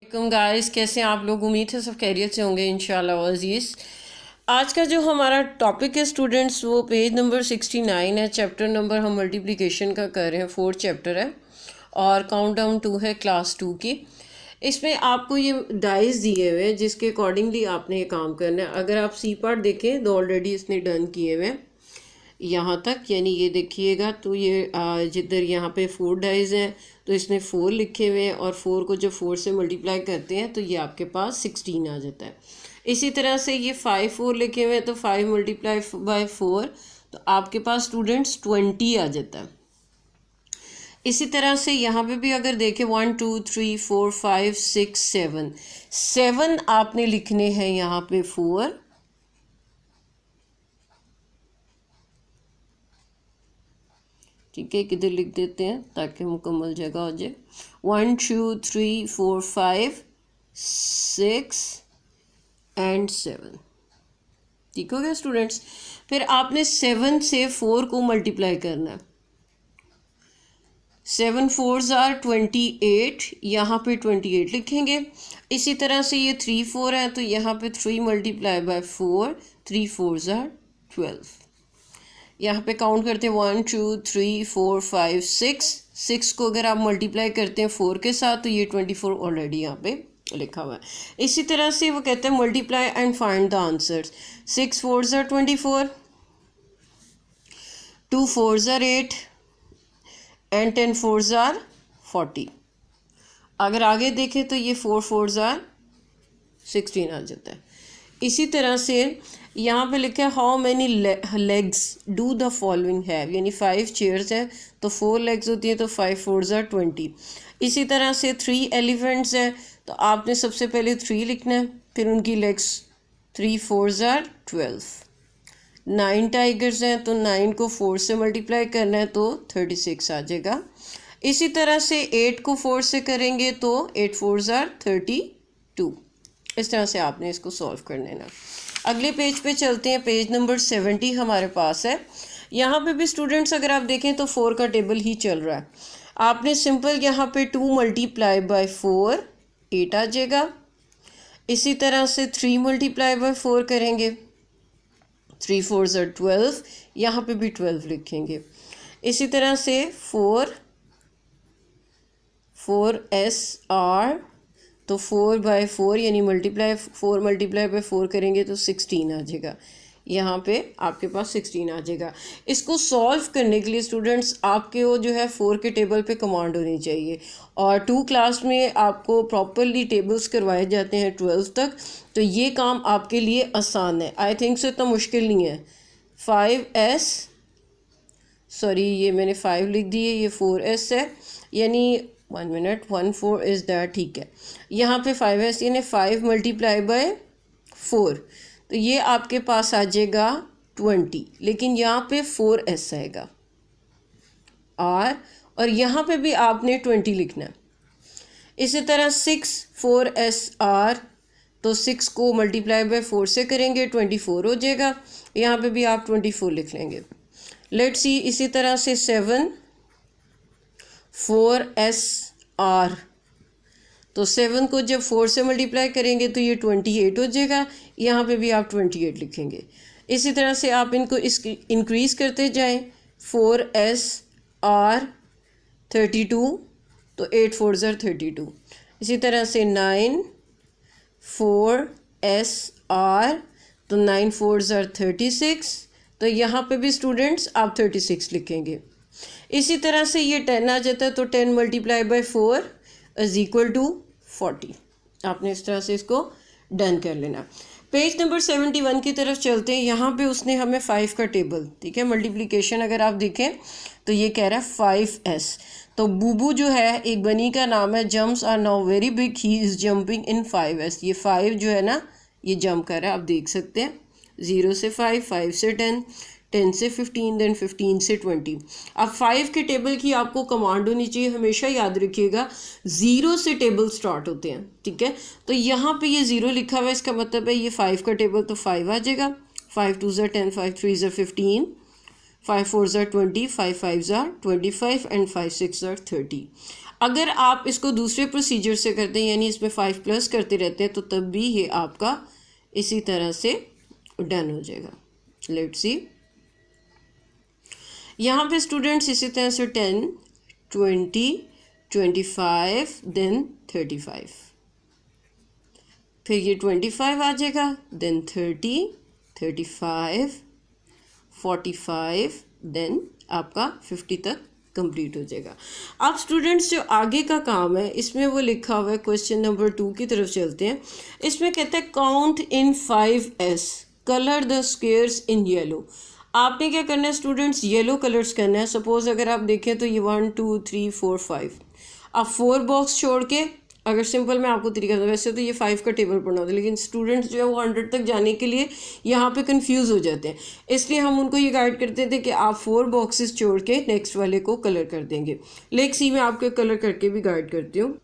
वालेकुम गाइस, कैसे हैं आप लोग। उम्मीद है सब खैरियत से होंगे इंशाल्लाह अज़ीज़। आज का जो हमारा टॉपिक है स्टूडेंट्स, वो पेज नंबर 69 है। चैप्टर नंबर हम मल्टीप्लिकेशन का कर रहे हैं, 4th चैप्टर है और काउंट डाउन 2 है क्लास 2 की। इसमें आपको ये डाइस दिए हुए हैं जिसके अकॉर्डिंगली आपने ये काम करना है। अगर आप सी पार्ट देखें तो ऑलरेडी इसने डन किए हुए हैं यहाँ तक, यानी ये देखिएगा तो ये जिधर यहाँ पे 4 डाइज हैं तो इसने 4 लिखे हुए हैं और 4 को जब 4 से मल्टीप्लाई करते हैं तो ये आपके पास 16 आ जाता है। इसी तरह से ये 5 4 लिखे हुए हैं तो 5 मल्टीप्लाई बाय 4 तो आपके पास स्टूडेंट्स 20 आ जाता है। इसी तरह से यहाँ पे भी अगर देखें 1 2 3 4 5 6 7 7 आपने लिखने हैं यहाँ पे 4, ठीक है, किधर लिख देते हैं ताकि मुकम्मल जगह हो जाए। 1 2 3 4 5 6 एंड 7, ठीक हो गया स्टूडेंट्स। फिर आपने 7 से 4 को मल्टीप्लाई करना है। 7 4s आर 28, यहाँ पे 28 लिखेंगे। इसी तरह से ये 3 4 है तो यहाँ पे 3 मल्टीप्लाई बाय 4, 3 4s आर 12। यहाँ पे काउंट करते हैं 1 2 3 4 5 6 को अगर आप मल्टीप्लाई करते हैं 4 के साथ तो ये 24 ऑलरेडी यहाँ पे लिखा हुआ है। इसी तरह से वो कहते हैं multiply and find the answers. 6 4s are 24, 2 4s are 8 and 10 4s are 40। अगर आगे देखें तो ये 4 4s आर 16 आ जाता है। इसी तरह से यहाँ पे लिखा है how many legs do the following have, यानी 5 चेयर्स हैं तो 4 लेग्स होती हैं तो 5 4s आर 20। इसी तरह से 3 एलिफेंट्स हैं तो आपने सबसे पहले 3 लिखना है, फिर उनकी लेग्स 3 4s आर 12। 9 टाइगर्स हैं तो 9 को 4 से मल्टीप्लाई करना है तो 36 आ जाएगा। इसी तरह से 8 को 4 से करेंगे तो 8 4s आर 32। इस तरह से आपने इसको सॉल्व कर लेना। अगले पेज पे चलते हैं, पेज नंबर 70 हमारे पास है। यहाँ पे भी स्टूडेंट्स अगर आप देखें तो 4 का टेबल ही चल रहा है। आपने सिंपल यहाँ पे 2 मल्टीप्लाई बाय 4 8 आ जाएगा। इसी तरह से 3 मल्टीप्लाई बाय 4 करेंगे, 3 4s आर 12, यहाँ पे भी 12 लिखेंगे। इसी तरह से 4s आर तो 4 बाय 4 यानी 4 मल्टीप्लाई बाय 4 करेंगे तो 16 आ जाएगा। यहाँ पे आपके पास 16 आ जाएगा। इसको सॉल्व करने के लिए स्टूडेंट्स आपके वो जो है 4 के टेबल पे कमांड होनी चाहिए और 2 क्लास में आपको प्रॉपरली टेबल्स करवाए जाते हैं 12 तक, तो ये काम आपके लिए आसान है। आई थिंक सो इतना मुश्किल नहीं है। 5s सॉरी ये मैंने 5 लिख दिए, ये 4s है, यानी 1 मिनट 1 4 इज़ दैट, ठीक है। यहाँ पे 5s यानी 5 मल्टीप्लाई बाय 4 तो ये आपके पास आ जाएगा 20, लेकिन यहाँ पे 4s आएगा r और यहाँ पे भी आपने 20 लिखना है। इसी तरह 6 4s r तो 6 को मल्टीप्लाई बाय 4 से करेंगे 24 हो जाएगा, यहाँ पे भी आप 24 लिख लेंगे। लेट्स सी, इसी तरह से 7 4s r तो 7 को जब 4 से मल्टीप्लाई करेंगे तो ये 28 हो जाएगा, यहाँ पे भी आप 28 लिखेंगे। इसी तरह से आप इनको इंक्रीज़ करते जाएं। 4s r 32 तो 8 4s आर 32। इसी तरह से 9 4s r तो 9 4s आर 36, तो यहाँ पे भी स्टूडेंट्स आप 36 लिखेंगे। इसी तरह से ये 10 आ जाता है तो 10 multiply by 4 is equal to 40। आपने इस तरह से इसको डन कर लेना। पेज नंबर 71 की तरफ चलते हैं। यहाँ पे उसने हमें 5 का टेबल, ठीक है, मल्टीप्लिकेशन अगर आप देखें तो ये कह रहा है 5s। तो बूबू जो है एक बनी का नाम है, jumps are now very big, he is jumping in 5s। ये 5 जो है ना ये जंप कर रहा है, आप देख सकते हैं। 0 से 5, 5 से 10, 10 से 15, देन 15 से 20। अब 5 के टेबल की आपको कमांड होनी चाहिए, हमेशा याद रखिएगा 0 से टेबल स्टार्ट होते हैं, ठीक है। तो यहाँ पे ये 0 लिखा हुआ है, इसका मतलब है ये 5 का टेबल तो 5 आ जाएगा। 5 2s are 10, 5 3s are 15, 5 4s are 20, 5 5s are 25 and 5 6s are 30। अगर आप इसको दूसरे प्रोसीजर से करते हैं यानी इसमें 5 प्लस करते रहते हैं तो तब भी ये आपका इसी तरह से डन हो जाएगा। लेट्स सी, यहाँ पे स्टूडेंट्स इसी तरह से 10, 20, 25 देन 35, फिर ये 25 आ जाएगा, देन 30, 35, 45 देन आपका 50 तक कंप्लीट हो जाएगा। अब स्टूडेंट्स जो आगे का काम है इसमें वो लिखा हुआ है, क्वेश्चन नंबर 2 की तरफ चलते हैं। इसमें कहते हैं count in 5s, colour the squares in yellow. आपने क्या करना है स्टूडेंट्स, येलो कलर्स करना है। सपोज अगर आप देखें तो ये 1 2 3 4 5, आप 4 बॉक्स छोड़ के, अगर सिंपल मैं आपको तरीका, वैसे तो ये 5 का टेबल पढ़ना होता है लेकिन स्टूडेंट्स जो है वो 100 तक जाने के लिए यहाँ पे कंफ्यूज हो जाते हैं, इसलिए हम उनको ये गाइड करते थे कि आप 4 बॉक्सेस छोड़ के नेक्स्ट वाले को कलर कर देंगे। लेट्स सी, मैं आपको कलर करके भी गाइड करती हूँ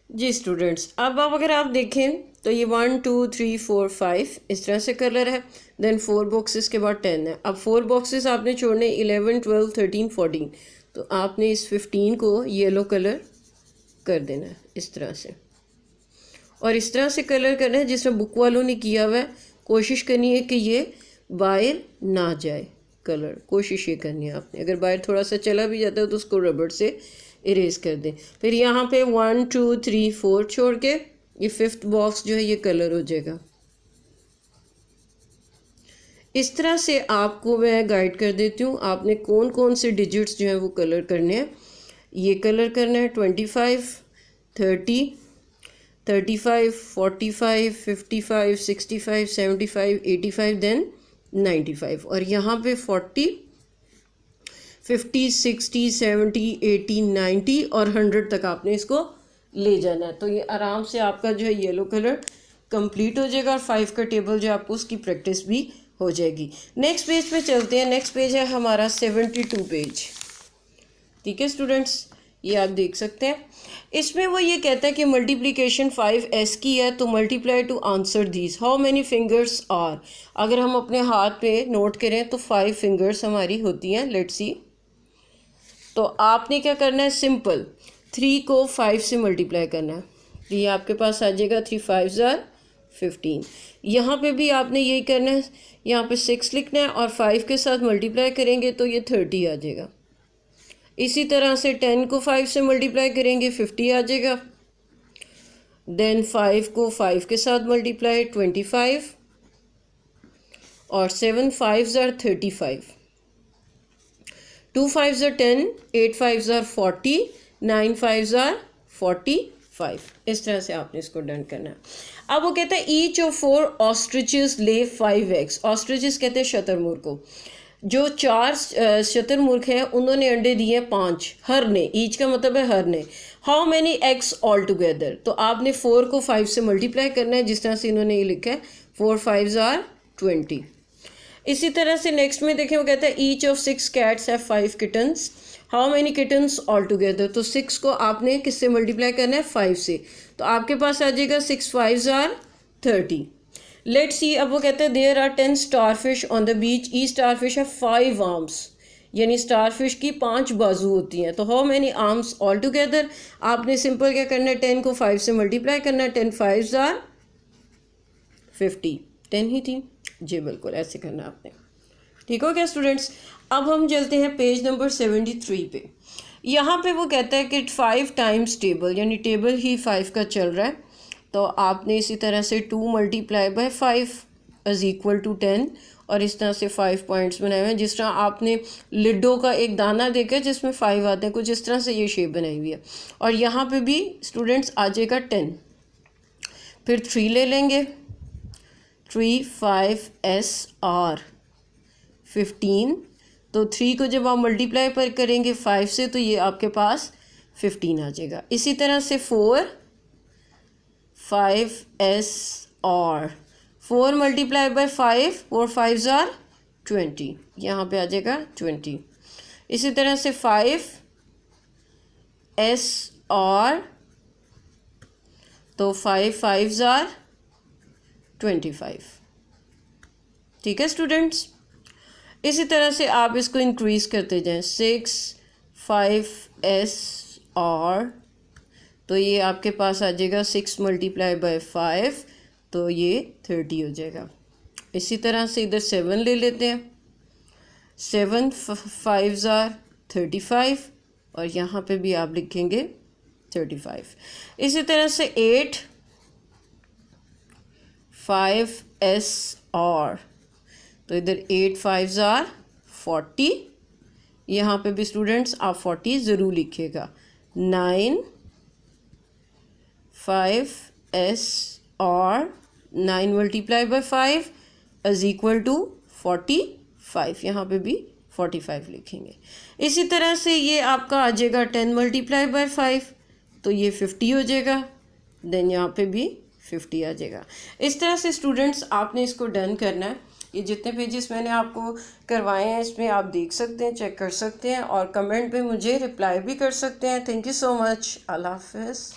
जी स्टूडेंट्स। अब अगर आप देखें तो ये 1 2 3 4 5 इस तरह से कलर है, देन 4 बॉक्सेस के बाद 10 है। अब 4 बॉक्सेस आपने छोड़ने 11 12 13 14, तो आपने इस 15 को येलो कलर कर देना है इस तरह से, और इस तरह से कलर करना है जिस तरह बुक वालों ने किया हुआ है। कोशिश करनी है कि ये बाहर ना जाए कलर, कोशिश ये करनी है आपने। अगर बाहर थोड़ा सा चला भी जाता है तो उसको रबड़ से इरेज कर दें। फिर यहाँ पे 1 2 3 4 छोड़ के ये 5th बॉक्स जो है ये कलर हो जाएगा। इस तरह से आपको मैं गाइड कर देती हूँ, आपने कौन कौन से डिजिट्स जो हैं वो कलर करने हैं। ये कलर करना है 25, 30, 35, 45, 55, 65, 75, 85 देन 95, और यहाँ पे 40, 50, 60, 70, 80, 90 और 100 तक आपने इसको ले जाना है। तो ये आराम से आपका जो है येलो कलर कंप्लीट हो जाएगा और 5 का टेबल जो आपको उसकी प्रैक्टिस भी हो जाएगी। नेक्स्ट पेज पे चलते हैं। नेक्स्ट पेज है हमारा 72 पेज। ठीक है स्टूडेंट्स, ये आप देख सकते हैं। इसमें वो ये कहता है कि मल्टीप्लिकेशन 5s की है तो multiply to answer these, how many fingers are. अगर हम अपने हाथ पे नोट करें तो 5 फिंगर्स हमारी होती हैं। लेट्स सी, तो आपने क्या करना है, सिंपल 3 को 5 से मल्टीप्लाई करना है। तो ये आपके पास आ जाएगा 3 5 ज़ार 15। यहाँ पे भी आपने यही करना है, यहाँ पे 6 लिखना है और 5 के साथ मल्टीप्लाई करेंगे तो ये 30 आ जाएगा। इसी तरह से 10 को 5 से मल्टीप्लाई करेंगे 50 आ जाएगा। देन 5 को 5 के साथ मल्टीप्लाई 25, और 7 5 ज़ार 35, 2 5 ज़ार 10, 8 5 ज़ार 40, 9 5 ज़ार 45। इस तरह से आपने इसको डन करना है। अब वो कहता है ईच ऑफ 4 ऑस्ट्रिचेस ले 5 eggs। ऑस्ट्रिचेस कहते हैं शतरमुर्ग को। जो 4 शतरमुर्ग हैं उन्होंने अंडे दिए 5 हर ने, ईच का मतलब है हर ने। How many eggs all together, तो आपने 4 को 5 से मल्टीप्लाई करना है जिस तरह से इन्होंने ये लिखा है 4 5 ज़ार 20। इसी तरह से नेक्स्ट में देखें, वो कहता है each of 6 cats have 5 kittens, how many kittens all together. तो 6 को आपने किससे मल्टीप्लाई करना है, 5 से, तो आपके पास आ जाएगा 6 5 ज़ार 30। लेट्स सी, अब वो कहते हैं there are 10 starfish on the beach, each starfish है 5 आर्म्स, यानी स्टारफिश की 5 बाजू होती हैं। तो how many arms all together, आपने सिंपल क्या करना है, 10 को 5 से मल्टीप्लाई करना है, 10 5 ज़ार 50, 10 ही थी जी, बिल्कुल ऐसे करना आपने। ठीक हो गया स्टूडेंट्स। अब हम चलते हैं पेज नंबर 73 पे। यहाँ पे वो कहता है कि 5 टाइम्स टेबल, यानी टेबल ही 5 का चल रहा है, तो आपने इसी तरह से 2 multiply by 5 is equal to 10, और इस तरह से 5 पॉइंट्स बनाए हुए हैं। जिस तरह आपने लिडो का एक दाना देखा जिसमें 5 आते हैं, कुछ इस तरह से ये शेप बनाई हुई है। और यहाँ पे भी स्टूडेंट्स आ जाएगा 10, फिर 3 ले लेंगे, 3 5 S R 15, तो 3 को जब आप मल्टीप्लाई पर करेंगे 5 से तो ये आपके पास 15 आ जाएगा। इसी तरह से 4 5 S R 4 मल्टीप्लाई बाय 5, 4 5 ज़ार 20, यहाँ पे आ जाएगा 20। इसी तरह से 5 S R, तो 5 5 ज़ार 25। ठीक है स्टूडेंट्स। इसी तरह से आप इसको इंक्रीज़ करते जाएं, 6 5 S और तो ये आपके पास आ जाएगा 6 मल्टीप्लाई बाय 5, तो ये 30 हो जाएगा। इसी तरह से इधर 7 ले लेते हैं, 7 5s are 35 और यहाँ पे भी आप लिखेंगे 35। इसी तरह से 8 5s और तो इधर 8 5s are 40, यहाँ पे भी स्टूडेंट्स आप 40 ज़रूर लिखिएगा। 9 5s और 9 multiply by 5 is equal to 45, यहाँ पे भी 45 लिखेंगे। इसी तरह से ये आपका आ जाएगा 10 मल्टीप्लाई बाय 5, तो ये 50 हो जाएगा, देन यहाँ पे भी 50 आ जाएगा। इस तरह से स्टूडेंट्स आपने इसको डन करना है। ये जितने पेजेस मैंने आपको करवाए हैं इसमें आप देख सकते हैं, चेक कर सकते हैं और कमेंट पे मुझे रिप्लाई भी कर सकते हैं। Thank you so much. अल्लाह हाफ़िज़।